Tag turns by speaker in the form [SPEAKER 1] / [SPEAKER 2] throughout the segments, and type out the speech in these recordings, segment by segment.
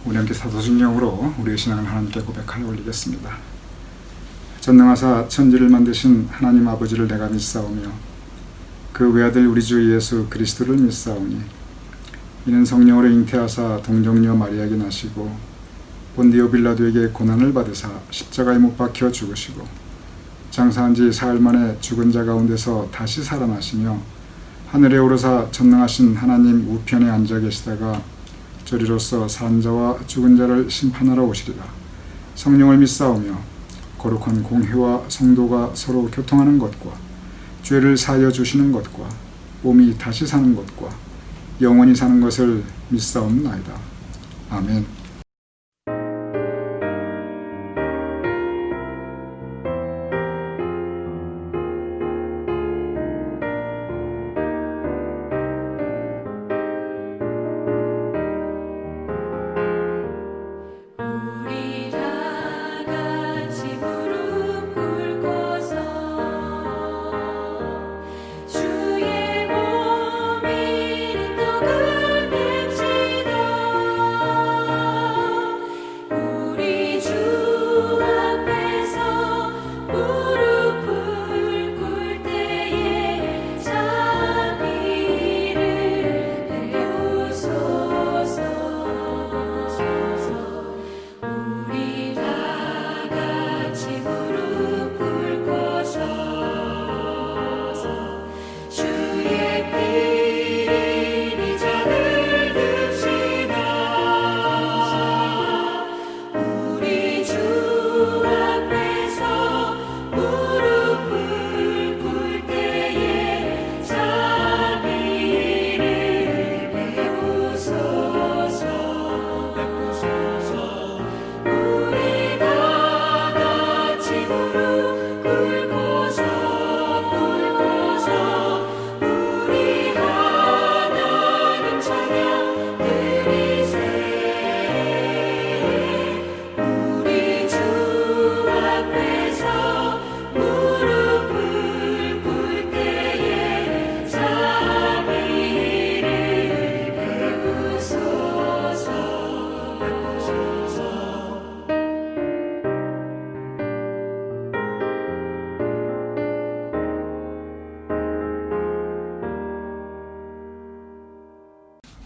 [SPEAKER 1] 우리 함께 사도신경으로 우리의 신앙을 하나님께 고백하여 올리겠습니다. 전능하사 천지를 만드신 하나님 아버지를 내가 믿사오며 그 외아들 우리 주 예수 그리스도를 믿사오니 이는 성령으로 잉태하사 동정녀 마리아에게 나시고 본디오 빌라도에게 고난을 받으사 십자가에 못 박혀 죽으시고 장사한 지 사흘 만에 죽은 자 가운데서 다시 살아나시며 하늘에 오르사 전능하신 하나님 우편에 앉아 계시다가 저리로서 산 자와 죽은 자를 심판하러 오시리라. 성령을 믿사오며 거룩한 공회와 성도가 서로 교통하는 것과 죄를 사하여 주시는 것과 몸이 다시 사는 것과 영원히 사는 것을 믿사옵나이다. 아멘.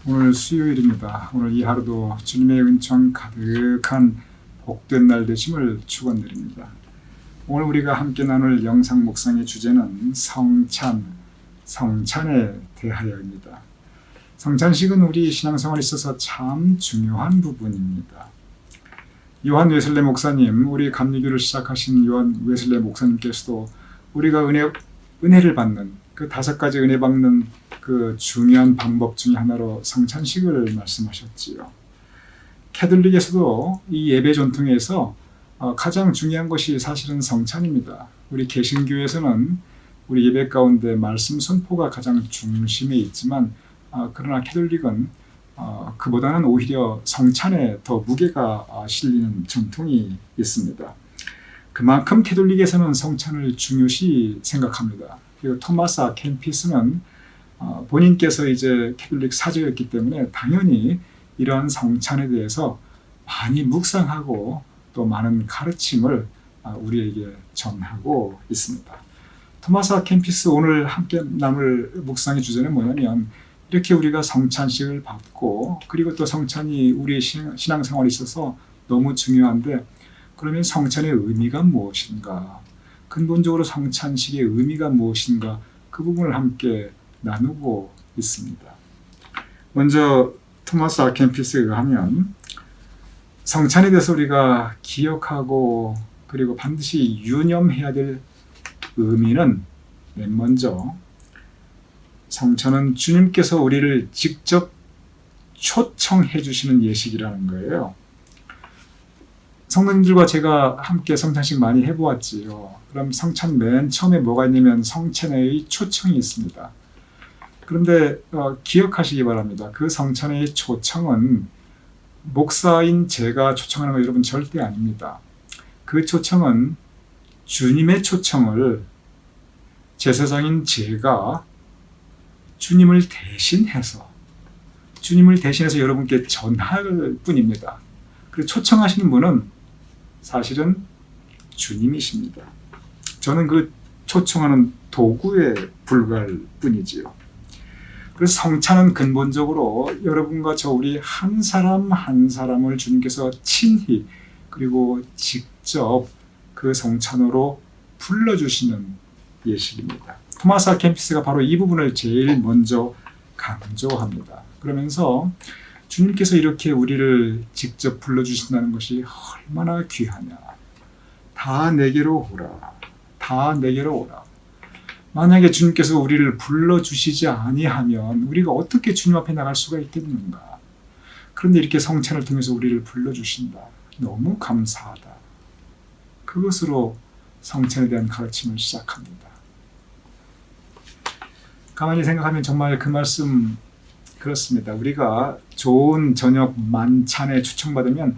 [SPEAKER 1] 오늘 수요일입니다. 오늘 이 하루도 주님의 은총 가득한 복된 날 되심을 축원드립니다. 오늘 우리가 함께 나눌 영상 묵상의 주제는 성찬에 대하여입니다. 성찬식은 우리 신앙생활에 있어서 참 중요한 부분입니다. 요한 웨슬레 목사님, 우리 감리교를 시작하신 요한 웨슬레 목사님께서도 우리가 은혜를 받는 그 5가지 은혜 받는 그 중요한 방법 중에 하나로 성찬식을 말씀하셨지요. 캐톨릭에서도 이 예배 전통에서 가장 중요한 것이 사실은 성찬입니다. 우리 개신교에서는 우리 예배 가운데 말씀 선포가 가장 중심에 있지만 그러나 캐톨릭은 그보다는 오히려 성찬에 더 무게가 실리는 전통이 있습니다. 그만큼 캐톨릭에서는 성찬을 중요시 생각합니다. 그리고 토마스 아 캠피스는 본인께서 이제 캐톨릭 사제였기 때문에 당연히 이러한 성찬에 대해서 많이 묵상하고 또 많은 가르침을 우리에게 전하고 있습니다. 토마스 아 캠피스 오늘 함께 나눌 묵상의 주제는 뭐냐면 이렇게 우리가 성찬식을 받고 그리고 또 성찬이 우리의 신앙생활에 있어서 너무 중요한데 그러면 성찬의 의미가 무엇인가? 근본적으로 성찬식의 의미가 무엇인가? 그 부분을 함께 나누고 있습니다. 먼저 토마스 아 캠피스가 하면 성찬에 대해서 우리가 기억하고 그리고 반드시 유념해야 될 의미는 맨 먼저 성찬은 주님께서 우리를 직접 초청해 주시는 예식이라는 거예요. 성도님들과 제가 함께 성찬식 많이 해보았지요. 그럼 성찬 맨 처음에 뭐가 있냐면 성찬회의 초청이 있습니다. 그런데 기억하시기 바랍니다. 그 성찬회의 초청은 목사인 제가 초청하는 거 여러분 절대 아닙니다. 그 초청은 주님의 초청을 제사장인 제가 주님을 대신해서 여러분께 전할 뿐입니다. 그리고 초청하시는 분은 사실은 주님이십니다. 저는 그 초청하는 도구에 불과할 뿐이지요. 그래서 성찬은 근본적으로 여러분과 저 우리 한 사람 한 사람을 주님께서 친히 그리고 직접 그 성찬으로 불러주시는 예식입니다. 토마스 아 켐피스가 바로 이 부분을 제일 먼저 강조합니다. 그러면서 주님께서 이렇게 우리를 직접 불러주신다는 것이 얼마나 귀하냐. 다 내게로 오라. 다 내게로 오라. 만약에 주님께서 우리를 불러주시지 아니하면 우리가 어떻게 주님 앞에 나갈 수가 있겠는가. 그런데 이렇게 성찬을 통해서 우리를 불러주신다. 너무 감사하다. 그것으로 성찬에 대한 가르침을 시작합니다. 가만히 생각하면 정말 그 말씀 그렇습니다. 우리가 좋은 저녁 만찬에 초청받으면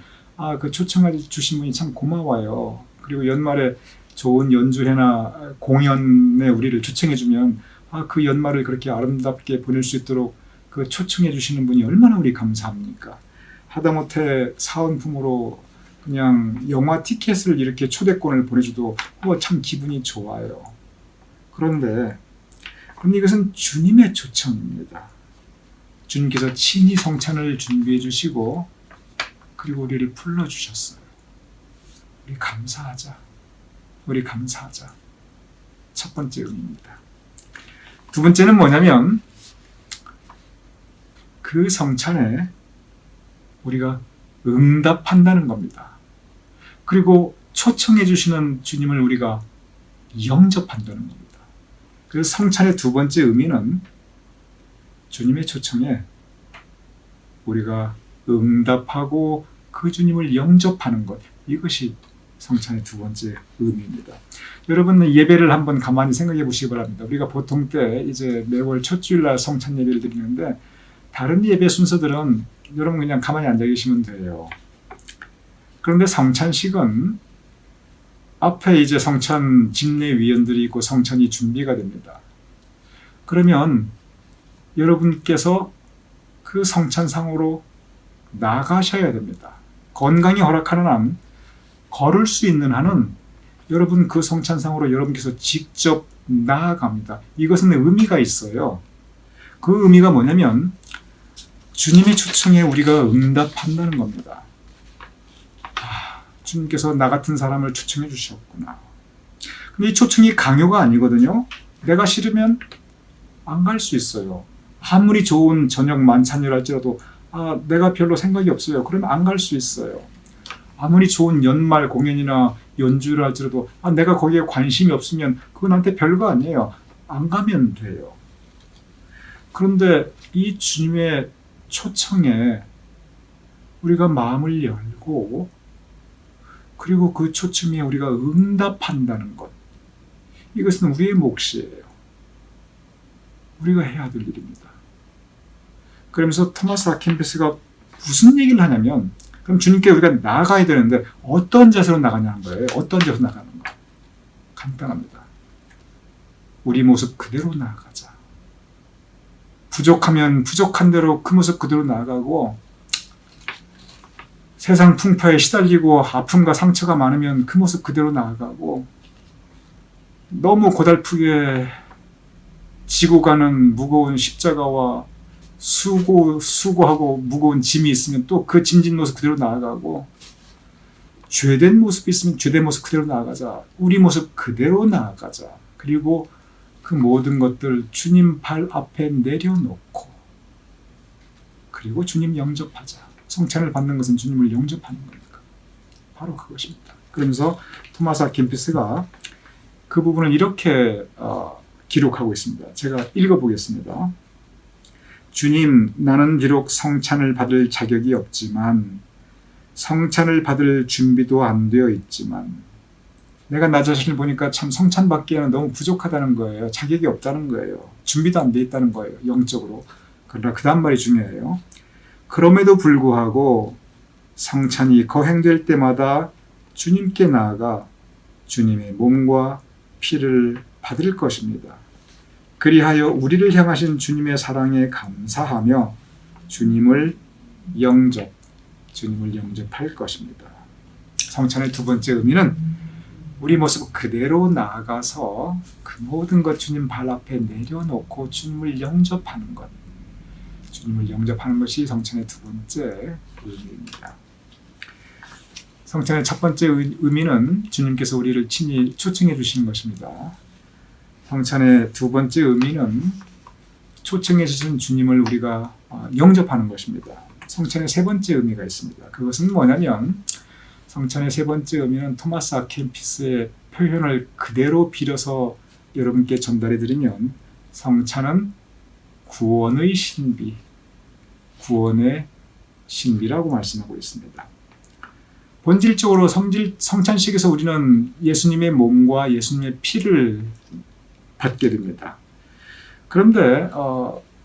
[SPEAKER 1] 그 초청해 주신 분이 참 고마워요. 그리고 연말에 좋은 연주회나 공연에 우리를 초청해주면 그 연말을 그렇게 아름답게 보낼 수 있도록 그 초청해 주시는 분이 얼마나 우리 감사합니까? 하다못해 사은품으로 그냥 영화 티켓을 이렇게 초대권을 보내줘도 참 기분이 좋아요. 그런데 이것은 주님의 초청입니다. 주님께서 친히 성찬을 준비해 주시고 그리고 우리를 불러주셨어요. 우리 감사하자. 우리 감사하자. 첫 번째 의미입니다. 두 번째는 뭐냐면 그 성찬에 우리가 응답한다는 겁니다. 그리고 초청해 주시는 주님을 우리가 영접한다는 겁니다. 그래서 성찬의 두 번째 의미는 주님의 초청에 우리가 응답하고 그 주님을 영접하는 것, 이것이 성찬의 두 번째 의미입니다. 여러분 예배를 한번 가만히 생각해 보시기 바랍니다. 우리가 보통 때 이제 매월 첫 주일날 성찬 예배를 드리는데 다른 예배 순서들은 여러분 그냥 가만히 앉아 계시면 돼요. 그런데 성찬식은 앞에 이제 성찬 집례위원들이 있고 성찬이 준비가 됩니다. 그러면 여러분께서 그 성찬상으로 나가셔야 됩니다. 건강이 허락하는 한, 걸을 수 있는 한은 여러분 그 성찬상으로 여러분께서 직접 나아갑니다. 이것은 의미가 있어요. 그 의미가 뭐냐면 주님의 초청에 우리가 응답한다는 겁니다. 주님께서 나 같은 사람을 초청해 주셨구나. 근데 이 초청이 강요가 아니거든요. 내가 싫으면 안 갈 수 있어요. 아무리 좋은 저녁 만찬이랄지라도 내가 별로 생각이 없어요. 그러면 안 갈 수 있어요. 아무리 좋은 연말 공연이나 연주를 할지라도 내가 거기에 관심이 없으면 그건 나한테 별거 아니에요. 안 가면 돼요. 그런데 이 주님의 초청에 우리가 마음을 열고 그리고 그 초청에 우리가 응답한다는 것, 이것은 우리의 몫이에요. 우리가 해야 될 일입니다. 그러면서 토마스 아 켐피스가 무슨 얘기를 하냐면 그럼 주님께 우리가 나아가야 되는데 어떤 자세로 나가냐는 거예요. 어떤 자세로 나가는 거. 간단합니다. 우리 모습 그대로 나아가자. 부족하면 부족한 대로 그 모습 그대로 나아가고 세상 풍파에 시달리고 아픔과 상처가 많으면 그 모습 그대로 나아가고 너무 고달프게 지고 가는 무거운 십자가와 수고하고 무거운 짐이 있으면 또 그 짐진 모습 그대로 나아가고 죄된 모습이 있으면 죄된 모습 그대로 나아가자. 우리 모습 그대로 나아가자. 그리고 그 모든 것들 주님 발 앞에 내려놓고 그리고 주님 영접하자. 성찬을 받는 것은 주님을 영접하는 거니까. 바로 그것입니다. 그러면서 토마스 아 켐피스가 그 부분을 이렇게 기록하고 있습니다. 제가 읽어보겠습니다. 주님, 나는 비록 성찬을 받을 자격이 없지만 성찬을 받을 준비도 안 되어 있지만 내가 나 자신을 보니까 참 성찬 받기에는 너무 부족하다는 거예요. 자격이 없다는 거예요. 준비도 안 돼 있다는 거예요. 영적으로. 그러나 그 다음 말이 중요해요. 그럼에도 불구하고 성찬이 거행될 때마다 주님께 나아가 주님의 몸과 피를 받을 것입니다. 그리하여 우리를 향하신 주님의 사랑에 감사하며 주님을 영접, 주님을 영접할 것입니다. 성찬의 두 번째 의미는 우리 모습 그대로 나아가서 그 모든 것 주님 발 앞에 내려놓고 주님을 영접하는 것. 주님을 영접하는 것이 성찬의 두 번째 의미입니다. 성찬의 첫 번째 의미는 주님께서 우리를 친히 초청해 주시는 것입니다. 성찬의 두 번째 의미는 초청해 주신 주님을 우리가 영접하는 것입니다. 성찬의 세 번째 의미가 있습니다. 그것은 뭐냐면 성찬의 세 번째 의미는 토마스 아켄피스의 표현을 그대로 빌어서 여러분께 전달해 드리면 성찬은 구원의 신비, 구원의 신비라고 말씀하고 있습니다. 본질적으로 성찬식에서 우리는 예수님의 몸과 예수님의 피를 받게 됩니다. 그런데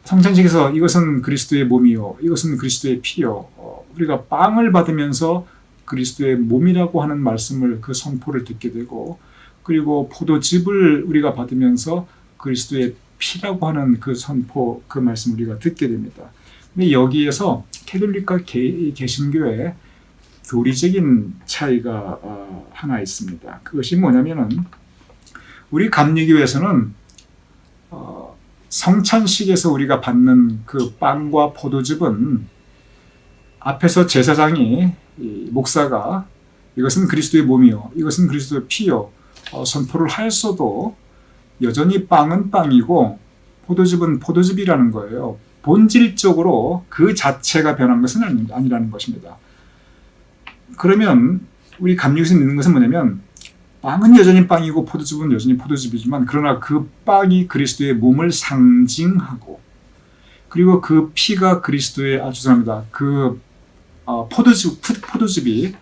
[SPEAKER 1] 성찬식에서 이것은 그리스도의 몸이요, 이것은 그리스도의 피요, 우리가 빵을 받으면서 그리스도의 몸이라고 하는 말씀을, 그 선포를 듣게 되고, 그리고 포도즙을 우리가 받으면서 그리스도의 피라고 하는 그 선포, 그 말씀을 우리가 듣게 됩니다. 근데 여기에서 캐톨릭과 개신교의 교리적인 차이가 하나 있습니다. 그것이 뭐냐면은 우리 감리교에서는 성찬식에서 우리가 받는 그 빵과 포도즙은 앞에서 제사장이, 목사가 이것은 그리스도의 몸이요, 이것은 그리스도의 피요 선포를 하였어도 여전히 빵은 빵이고 포도즙은 포도즙이라는 거예요. 본질적으로 그 자체가 변한 것은 아니라는 것입니다. 그러면 우리 감리교에서 믿는 것은 뭐냐면 빵은 여전히 빵이고 포도즙은 여전히 포도즙이지만, 그러나 그 빵이 그리스도의 몸을 상징하고, 그리고 그 피가 그리스도의, 죄송합니다, 그 포도즙이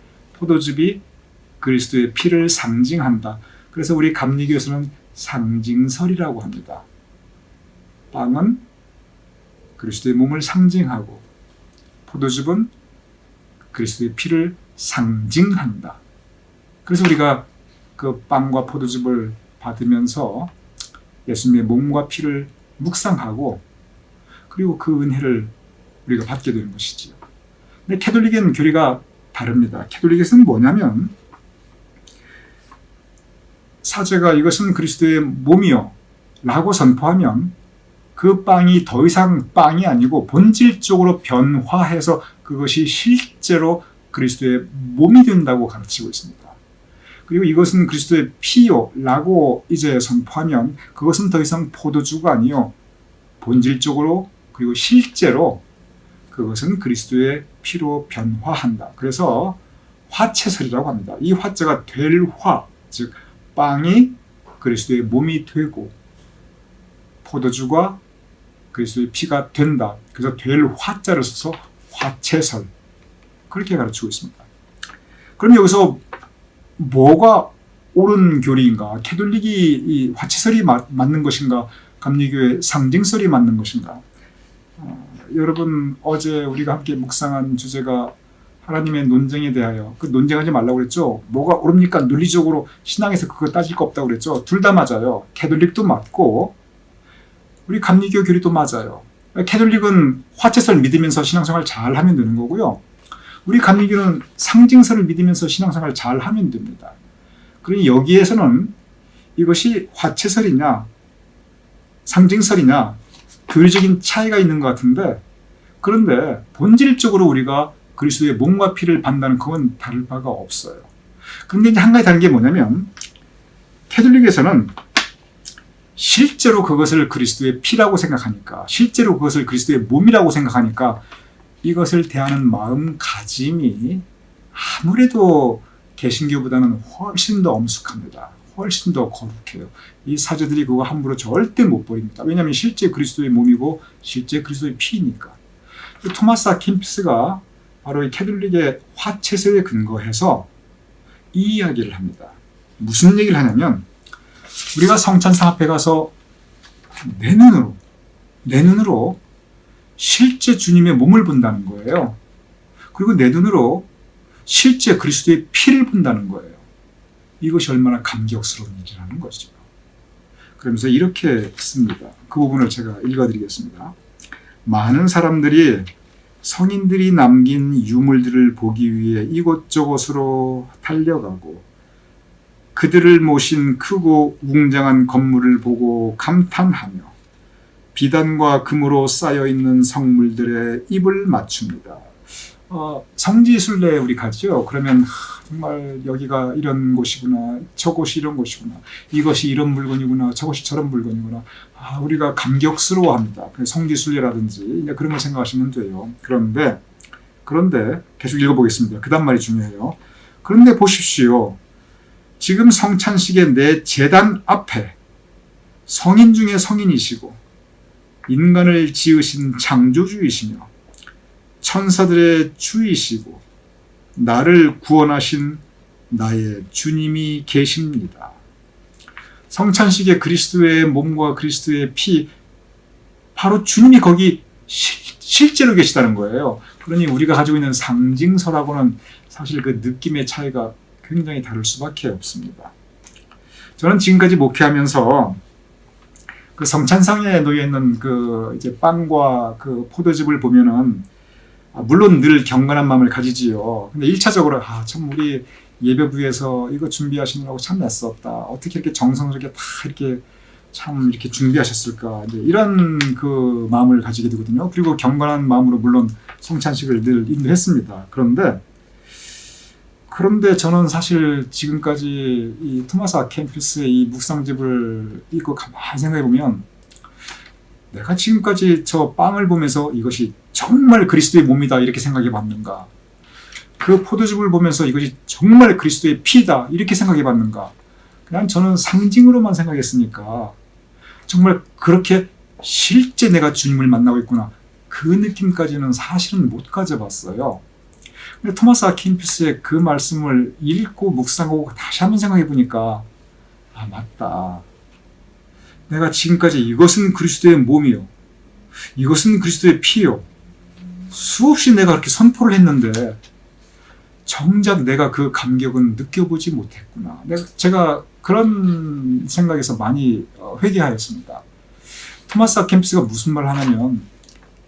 [SPEAKER 1] 그리스도의 피를 상징한다. 그래서 우리 감리교에서는 상징설이라고 합니다. 빵은 그리스도의 몸을 상징하고 포도즙은 그리스도의 피를 상징한다. 그래서 우리가 그 빵과 포도즙을 받으면서 예수님의 몸과 피를 묵상하고, 그리고 그 은혜를 우리가 받게 되는 것이지요. 근데 캐톨릭은 교리가 다릅니다. 캐톨릭에서는 뭐냐면 사제가 이것은 그리스도의 몸이요 라고 선포하면 그 빵이 더 이상 빵이 아니고 본질적으로 변화해서 그것이 실제로 그리스도의 몸이 된다고 가르치고 있습니다. 그리고 이것은 그리스도의 피요 라고 이제 선포하면 그것은 더 이상 포도주가 아니요, 본질적으로 그리고 실제로 그것은 그리스도의 피로 변화한다. 그래서 화채설이라고 합니다. 이 화자가 될 화, 즉 빵이 그리스도의 몸이 되고 포도주가 그리스도의 피가 된다. 그래서 될 화자를 써서 화채설, 그렇게 가르치고 있습니다. 그럼 여기서 뭐가 옳은 교리인가? 캐톨릭이 이 화채설이 맞는 것인가? 감리교의 상징설이 맞는 것인가? 여러분, 어제 우리가 함께 묵상한 주제가 하나님의 논쟁에 대하여, 그 논쟁하지 말라고 그랬죠. 뭐가 옳습니까? 논리적으로 신앙에서 그거 따질 거 없다고 그랬죠. 둘 다 맞아요. 캐톨릭도 맞고 우리 감리교 교리도 맞아요. 캐톨릭은 화채설 믿으면서 신앙생활 잘 하면 되는 거고요. 우리 감리교는 상징설을 믿으면서 신앙생활 잘 하면 됩니다. 그러니 여기에서는 이것이 화채설이냐 상징설이냐 교리적인 차이가 있는 것 같은데, 그런데 본질적으로 우리가 그리스도의 몸과 피를 받는다는 그건 다를 바가 없어요. 그런데 이제 한 가지 다른 게 뭐냐면 캐톨릭에서는 실제로 그것을 그리스도의 피라고 생각하니까, 실제로 그것을 그리스도의 몸이라고 생각하니까 이것을 대하는 마음가짐이 아무래도 개신교보다는 훨씬 더 엄숙합니다. 훨씬 더 거룩해요. 이 사제들이 그거 함부로 절대 못 버립니다. 왜냐하면 실제 그리스도의 몸이고 실제 그리스도의 피니까. 토마스 아킨피스가 바로 이 캐톨릭의 화채설에 근거해서 이 이야기를 합니다. 무슨 얘기를 하냐면 우리가 성찬상 앞에 가서 내 눈으로 실제 주님의 몸을 본다는 거예요. 그리고 내 눈으로 실제 그리스도의 피를 본다는 거예요. 이것이 얼마나 감격스러운 일이라는 것이죠. 그러면서 이렇게 씁니다. 그 부분을 제가 읽어드리겠습니다. 많은 사람들이 성인들이 남긴 유물들을 보기 위해 이곳저곳으로 달려가고 그들을 모신 크고 웅장한 건물을 보고 감탄하며 비단과 금으로 쌓여있는 성물들의 입을 맞춥니다. 성지순례 우리 가죠. 그러면 정말 여기가 이런 곳이구나, 저곳이 이런 곳이구나, 이것이 이런 물건이구나, 저것이 저런 물건이구나. 우리가 감격스러워합니다. 성지순례라든지 그런 걸 생각하시면 돼요. 그런데 계속 읽어보겠습니다. 그 다음 말이 중요해요. 그런데 보십시오. 지금 성찬식의 내 제단 앞에 성인 중에 성인이시고 인간을 지으신 창조주이시며 천사들의 주이시고 나를 구원하신 나의 주님이 계십니다. 성찬식에 그리스도의 몸과 그리스도의 피, 바로 주님이 거기 실제로 계시다는 거예요. 그러니 우리가 가지고 있는 상징서라고는 사실 그 느낌의 차이가 굉장히 다를 수밖에 없습니다. 저는 지금까지 목회하면서 그 성찬상에 놓여 있는 그 이제 빵과 그 포도즙을 보면은 물론 늘 경건한 마음을 가지지요. 근데 1차적으로 참 우리 예배부에서 이거 준비하시느라고 참 애썼다. 어떻게 이렇게 정성스럽게 다 이렇게 참 이렇게 준비하셨을까. 이제 이런 그 마음을 가지게 되거든요. 그리고 경건한 마음으로 물론 성찬식을 늘 인도했습니다. 그런데 저는 사실 지금까지 이 토마스 아 켐피스의 이 묵상집을 읽고 가만히 생각해 보면 내가 지금까지 저 빵을 보면서 이것이 정말 그리스도의 몸이다 이렇게 생각해 봤는가? 그 포도즙을 보면서 이것이 정말 그리스도의 피다 이렇게 생각해 봤는가? 그냥 저는 상징으로만 생각했으니까 정말 그렇게 실제 내가 주님을 만나고 있구나 그 느낌까지는 사실은 못 가져봤어요. 근데 토마스 아 켐피스의 그 말씀을 읽고 묵상하고 다시 한번 생각해 보니까 맞다. 내가 지금까지 이것은 그리스도의 몸이요, 이것은 그리스도의 피요, 수없이 내가 그렇게 선포를 했는데 정작 내가 그 감격은 느껴보지 못했구나. 제가 그런 생각에서 많이 회개하였습니다. 토마스 아 켐피스가 무슨 말을 하냐면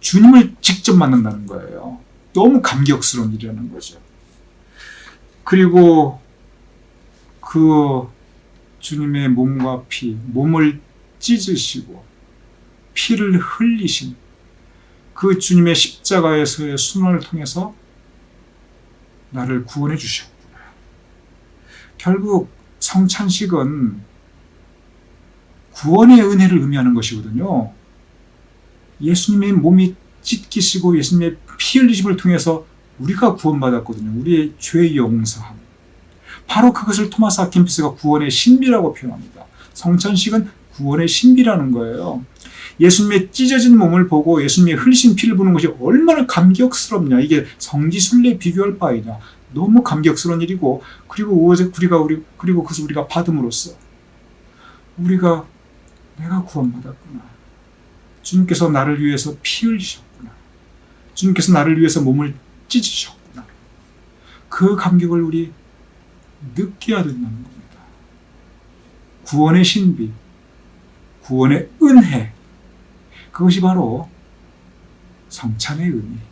[SPEAKER 1] 주님을 직접 만난다는 거예요. 너무 감격스러운 일이라는 거죠. 그리고 그 주님의 몸과 피, 몸을 찢으시고 피를 흘리신 그 주님의 십자가에서의 순환을 통해서 나를 구원해 주셨구나. 결국 성찬식은 구원의 은혜를 의미하는 것이거든요. 예수님의 몸이 찢기시고 예수님의 피 흘리심을 통해서 우리가 구원받았거든요. 우리의 죄의 용서함. 바로 그것을 토마스 아 켐피스가 구원의 신비라고 표현합니다. 성찬식은 구원의 신비라는 거예요. 예수님의 찢어진 몸을 보고 예수님의 흘리신 피를 보는 것이 얼마나 감격스럽냐. 이게 성지순례에 비교할 바이냐. 너무 감격스러운 일이고 그리고 그것을 우리가 받음으로써 내가 구원받았구나. 주님께서 나를 위해서 피 흘리셨구나. 주님께서 나를 위해서 몸을 찢으셨구나. 그 감격을 우리 느껴야 된다는 겁니다. 구원의 신비, 구원의 은혜, 그것이 바로 성찬의 의미입니다.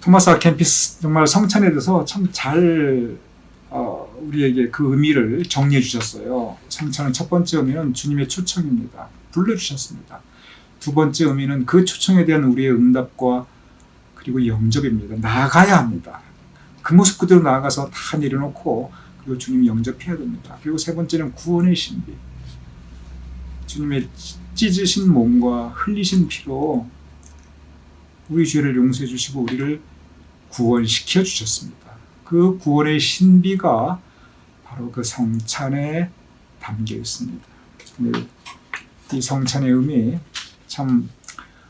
[SPEAKER 1] 토마스 아 켐피스 정말 성찬에 대해서 참 잘 우리에게 그 의미를 정리해 주셨어요. 성찬의 첫 번째 의미는 주님의 초청입니다. 불러주셨습니다. 두 번째 의미는 그 초청에 대한 우리의 응답과 그리고 영접입니다. 나아가야 합니다. 그 모습 그대로 나아가서 다 내려놓고 그리고 주님 영접해야 됩니다. 그리고 세 번째는 구원의 신비. 주님의 찢으신 몸과 흘리신 피로 우리 죄를 용서해 주시고 우리를 구원시켜 주셨습니다. 그 구원의 신비가 바로 그 성찬에 담겨 있습니다. 이 성찬의 의미 참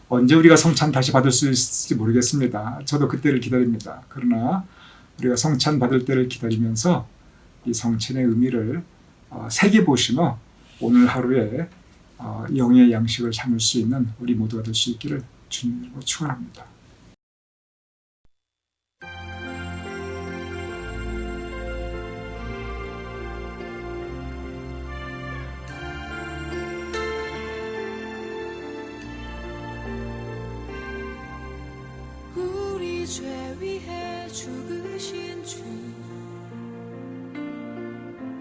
[SPEAKER 1] 언제 우리가 성찬 다시 받을 수 있을지 모르겠습니다. 저도 그때를 기다립니다. 그러나 우리가 성찬 받을 때를 기다리면서 이 성찬의 의미를 새겨보시며 오늘 하루에 영의 양식을 삼을 수 있는 우리 모두가 될 수 있기를 주님으로 축원합니다.
[SPEAKER 2] 죄 위해 죽으신 주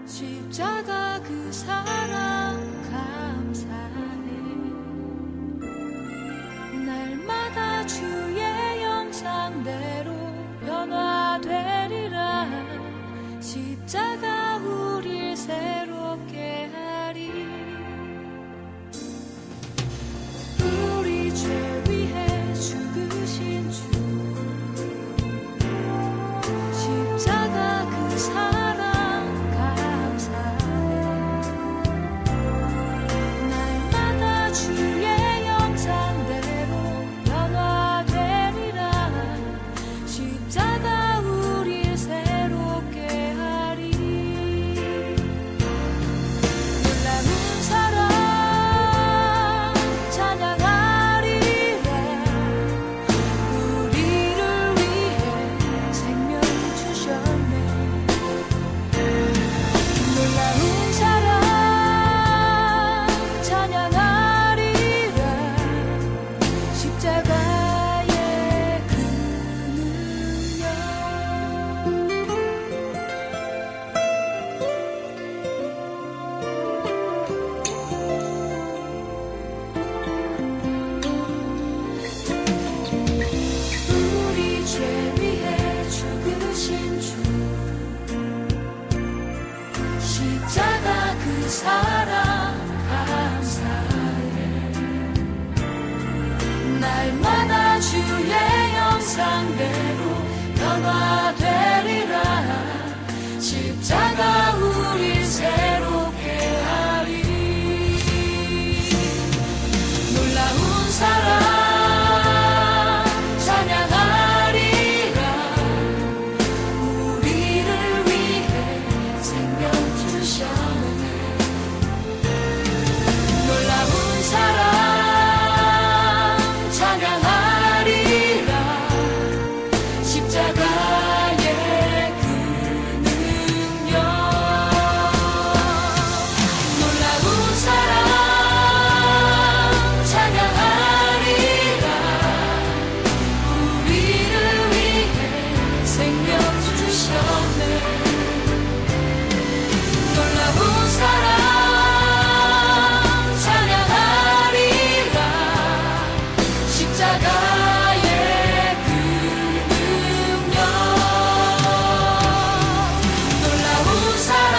[SPEAKER 2] 십자가 그 사랑 감사해. 날마다 주의 형상대로 변화되리라. 십자가 우릴 새롭게 하리. 우리 죄 위해 죽으신 주 십자가 그 사랑 감사해. 날마다 주의 형상대로 변화되리라. 십자가 우릴 새롭게 하리. 놀라운 사랑 찬양하리라. 우리를 위해 생명 주셨네. 놀라운 사랑 찬양하리라. 십자가의 그 능력. 우리 죄 위해 죽으신 주 십자가 그 사랑 감사해. 날마다 주의 형상대로 변화되리라. 십자가 우릴 새롭게 하리. 놀라운 사랑 찬양하리라. 우리를 위해 생명 주셨네. 놀라운 사랑 찬양하리라. 십자가의 그 능력. 놀라운 사랑 찬양하리라. 우리를 위해 생명 주셨네. 놀라운 사랑 찬양하리라. 십자가의 그 능력. 놀라운 사랑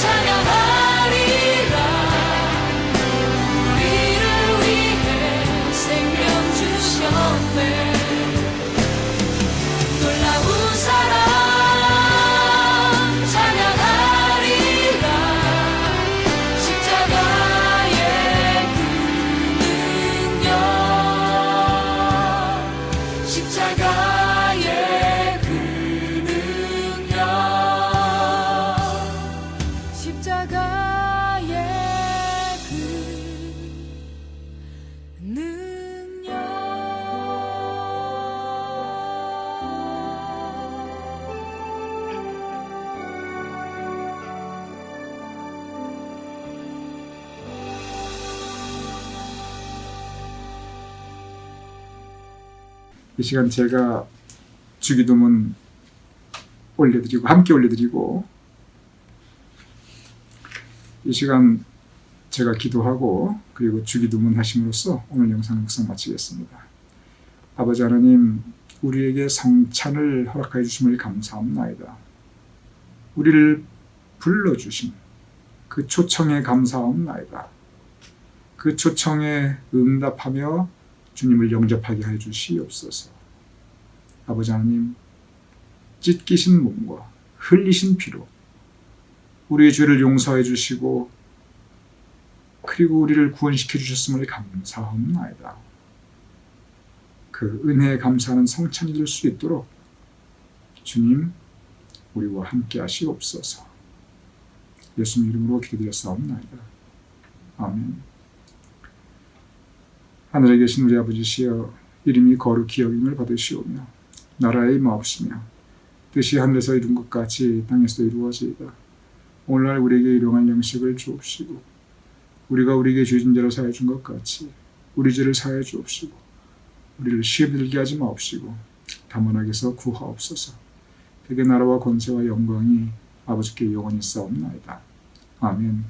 [SPEAKER 2] 찬양하리라. 우리를 위해 생명 주셨네. 놀라운 사랑 찬양하리라. 십자가의 그 능력. 십자가의 그 능력. 십자가의 그
[SPEAKER 1] 이 시간 제가 주기도문 올려드리고 함께 올려드리고 이 시간 제가 기도하고 그리고 주기도문 하심으로써 오늘 영상 묵상 마치겠습니다. 아버지 하나님, 우리에게 성찬을 허락하여 주심을 감사합나이다. 우리를 불러주신 그 초청에 감사합나이다. 그 초청에 응답하며 주님을 영접하게 하여 주시옵소서. 아버지 하나님, 찢기신 몸과 흘리신 피로 우리의 죄를 용서해 주시고 그리고 우리를 구원시켜 주셨음을 감사합나이다. 그 은혜에 감사하는 성찬이 될 수 있도록 주님, 우리와 함께 하시옵소서. 예수님 이름으로 기도드렸사옵나이다. 아멘. 하늘에 계신 우리 아버지시여, 이름이 거룩히 여김을 받으시오며 나라의 임하옵시며 뜻이 하늘에서 이룬 것 같이 땅에서도 이루어지이다. 오늘날 우리에게 일용할 양식을 주옵시고 우리가 우리에게 죄진 자를 사하여 준 것 같이 우리 죄를 사하여 주옵시고 우리를 시험 들게 하지 마옵시고 다만 악에서 구하옵소서. 그의 나라와 권세와 영광이 아버지께 영원히 있사옵나이다. 아멘.